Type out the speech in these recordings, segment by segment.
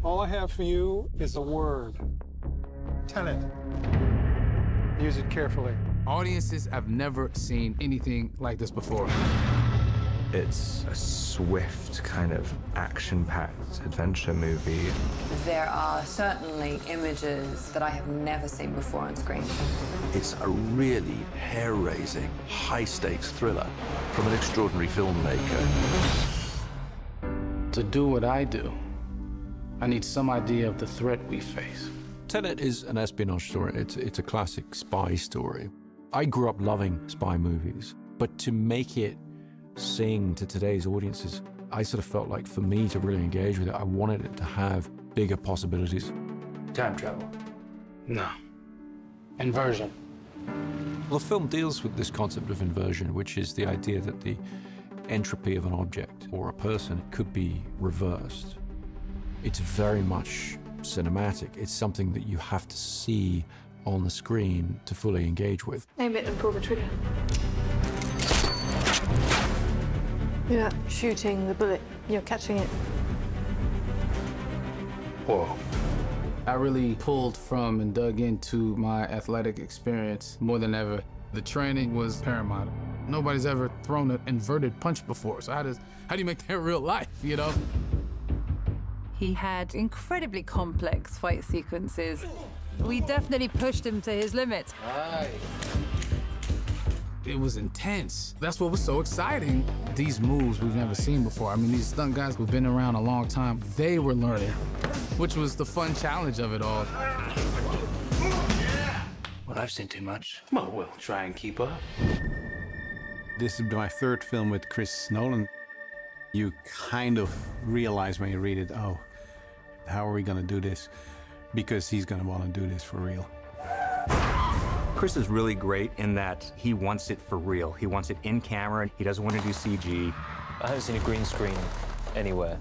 All I have for you is a word. Tenet. Use it carefully. Audiences have never seen anything like this before. It's a swift, kind of action-packed adventure movie. There are certainly images that I have never seen before on screen. It's a really hair-raising, high-stakes thriller from an extraordinary filmmaker. To do what I do, I need some idea of the threat we face. Tenet is an espionage story. It's a classic spy story. I grew up loving spy movies, but to make it sing to today's audiences, I sort of felt like for me to really engage with it, I wanted it to have bigger possibilities. Time travel? No. Inversion? Well, the film deals with this concept of inversion, which is the idea that the entropy of an object or a person could be reversed. It's very much cinematic. It's something that you have to see on the screen to fully engage with. Aim it and pull the trigger. You're not shooting the bullet, you're catching it. Whoa. I really pulled from and dug into my athletic experience more than ever. The training was paramount. Nobody's ever thrown an inverted punch before, so how do you make that real life, you know? He had incredibly complex fight sequences. We definitely pushed him to his limits. Right. It was intense. That's what was so exciting. These moves we've never seen before. I mean, these stunt guys who've been around a long time, they were learning, which was the fun challenge of it all. Well, I've seen too much. Well, we'll try and keep up. This is my third film with Chris Nolan. You kind of realize when you read it, oh, how are we gonna do this? Because he's gonna wanna do this for real. Chris is really great in that he wants it for real. He wants it in camera. He doesn't want to do CG. I haven't seen a green screen anywhere.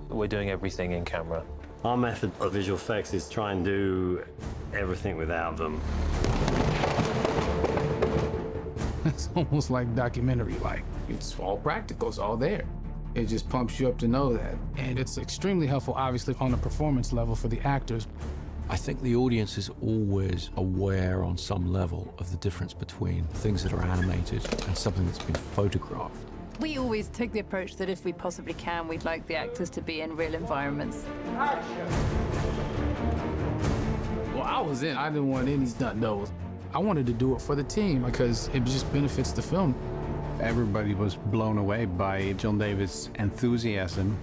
We're doing everything in camera. Our method of visual effects is try and do everything without them. It's almost like documentary-like. It's all practical, it's all there. It just pumps you up to know that. And it's extremely helpful, obviously, on a performance level for the actors. I think the audience is always aware on some level of the difference between things that are animated and something that's been photographed. We always take the approach that if we possibly can, we'd like the actors to be in real environments. Well, I was in. I didn't want any stunt doubles. I wanted to do it for the team because it just benefits the film. Everybody was blown away by John David's enthusiasm.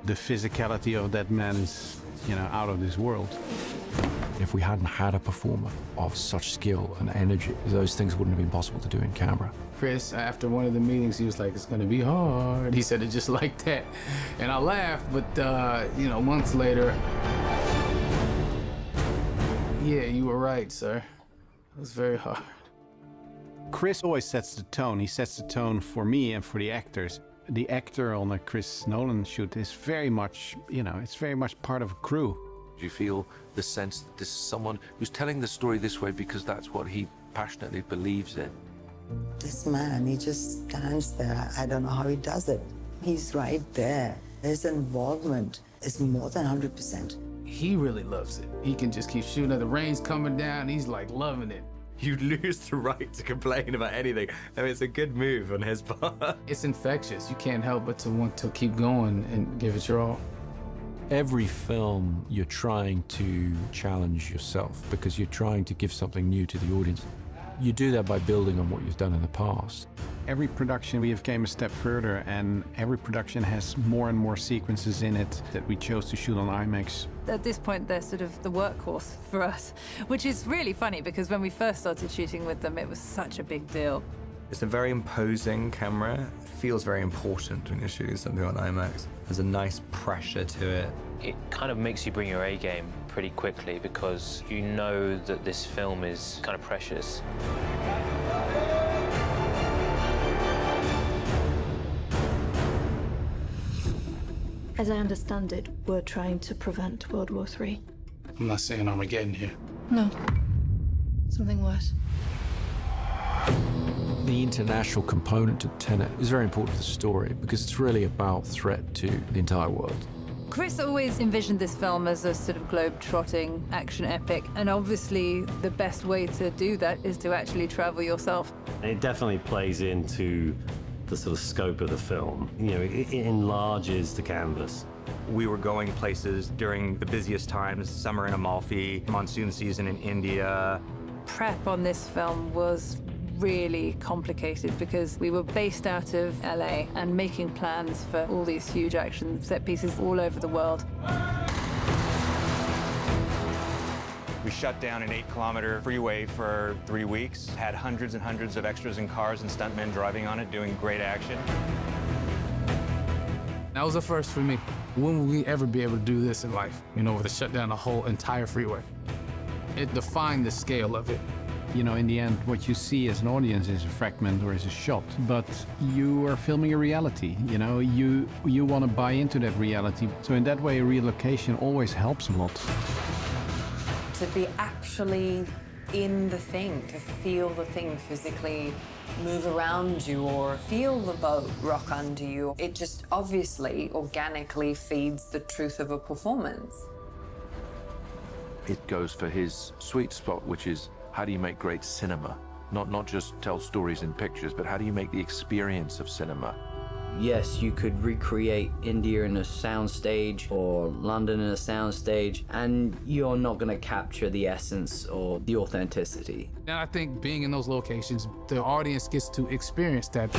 The physicality of that man is, you know, out of this world. If we hadn't had a performer of such skill and energy, those things wouldn't have been possible to do in camera. Chris, after one of the meetings, he was like, it's gonna be hard. He said it just like that. And I laughed, but, you know, months later, yeah, you were right, sir. It was very hard. Chris always sets the tone. He sets the tone for me and for the actors. The actor on a Chris Nolan shoot is very much, you know, it's very much part of a crew. Do you feel the sense that this is someone who's telling the story this way because that's what he passionately believes in? This man, he just stands there. I don't know how he does it. He's right there. His involvement is more than 100%. He really loves it. He can just keep shooting. The rain's coming down. He's like loving it. You lose the right to complain about anything. I mean, it's a good move on his part. It's infectious. You can't help but to want to keep going and give it your all. Every film, you're trying to challenge yourself because you're trying to give something new to the audience. You do that by building on what you've done in the past. Every production we have came a step further, and every production has more and more sequences in it that we chose to shoot on IMAX. At this point, they're sort of the workhorse for us, which is really funny because when we first started shooting with them, it was such a big deal. It's a very imposing camera. It feels very important when you're shooting something on IMAX. There's a nice pressure to it. It kind of makes you bring your A game pretty quickly because you know that this film is kind of precious. As I understand it, we're trying to prevent World War III. I'm not saying Armageddon here. No. Something worse. The international component to Tenet is very important to the story because it's really about threat to the entire world. Chris always envisioned this film as a sort of globe-trotting action epic, and obviously the best way to do that is to actually travel yourself. It definitely plays into the sort of scope of the film. You know, it enlarges the canvas. We were going places during the busiest times, summer in Amalfi, monsoon season in India. Prep on this film was really complicated because we were based out of LA and making plans for all these huge action set pieces all over the world. We shut down an 8-kilometer freeway for 3 weeks, had hundreds and hundreds of extras and cars and stuntmen driving on it, doing great action. That was a first for me. When will we ever be able to do this in life? You know, to shut down the whole entire freeway. It defined the scale of it. You know, in the end, what you see as an audience is a fragment or is a shot, but you are filming a reality, you know? You want to buy into that reality. So in that way, a relocation always helps a lot. To be actually in the thing, to feel the thing physically move around you or feel the boat rock under you, it just obviously, organically feeds the truth of a performance. It goes for his sweet spot, which is how do you make great cinema? Not just tell stories in pictures, but how do you make the experience of cinema? Yes, you could recreate India in a soundstage or London in a soundstage, and you're not going to capture the essence or the authenticity. And I think being in those locations, the audience gets to experience that.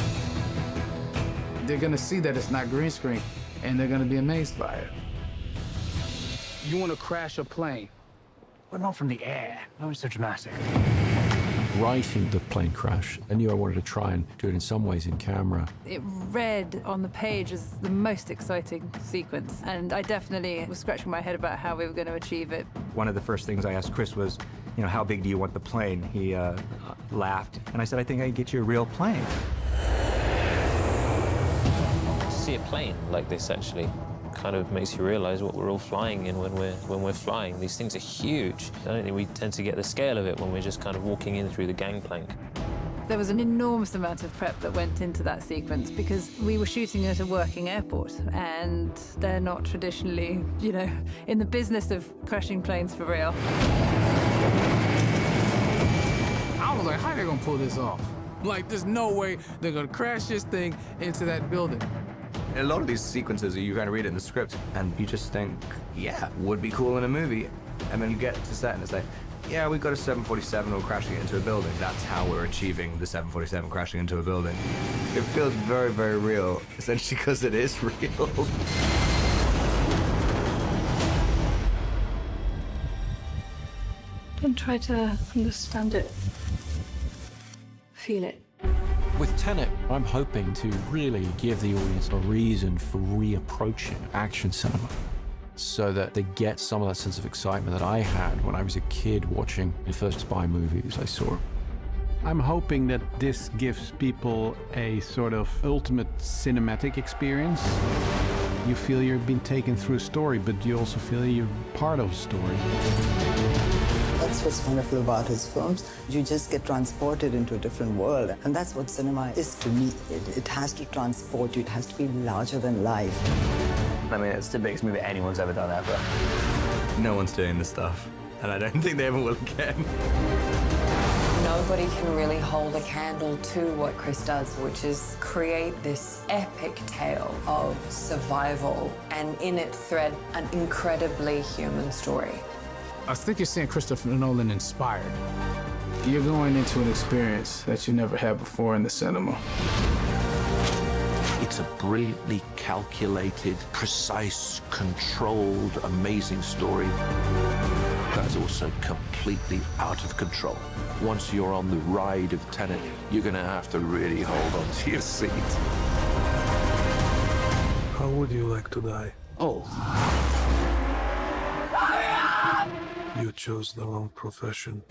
They're going to see that it's not green screen, and they're going to be amazed by it. You want to crash a plane, but not from the air. That was so dramatic. Writing the plane crash, I knew I wanted to try and do it in some ways in camera. It read on the page as the most exciting sequence, and I definitely was scratching my head about how we were going to achieve it. One of the first things I asked Chris was, you know, how big do you want the plane? He laughed, and I said, I think I can get you a real plane. To see a plane like this actually kind of makes you realize what we're all flying in when we're flying. These things are huge. I don't think we tend to get the scale of it when we're just kind of walking in through the gangplank. There was an enormous amount of prep that went into that sequence because we were shooting at a working airport, and they're not traditionally, you know, in the business of crashing planes for real. I was like, how are they gonna pull this off? Like, there's no way they're gonna crash this thing into that building. A lot of these sequences, you kind of read it in the script, and you just think, yeah, would be cool in a movie. And then you get to set, and it's like, yeah, we've got a 747 or crashing into a building. That's how we're achieving the 747 crashing into a building. It feels very, very real, essentially because it is real. Don't try to understand it. Feel it. With Tenet, I'm hoping to really give the audience a reason for reapproaching action cinema so that they get some of that sense of excitement that I had when I was a kid watching the first spy movies I saw. I'm hoping that this gives people a sort of ultimate cinematic experience. You feel you've been taken through a story, but you also feel you're part of a story. That's what's wonderful about his films. You just get transported into a different world. And that's what cinema is to me. It has to transport you. It has to be larger than life. I mean, it's the biggest movie anyone's ever done ever. No one's doing this stuff, and I don't think they ever will again. Nobody can really hold a candle to what Chris does, which is create this epic tale of survival and in it thread an incredibly human story. I think you're seeing Christopher Nolan inspired. You're going into an experience that you never had before in the cinema. It's a brilliantly calculated, precise, controlled, amazing story that's also completely out of control. Once you're on the ride of Tenet, you're going to have to really hold on to your seat. How would you like to die? Oh. You chose the wrong profession.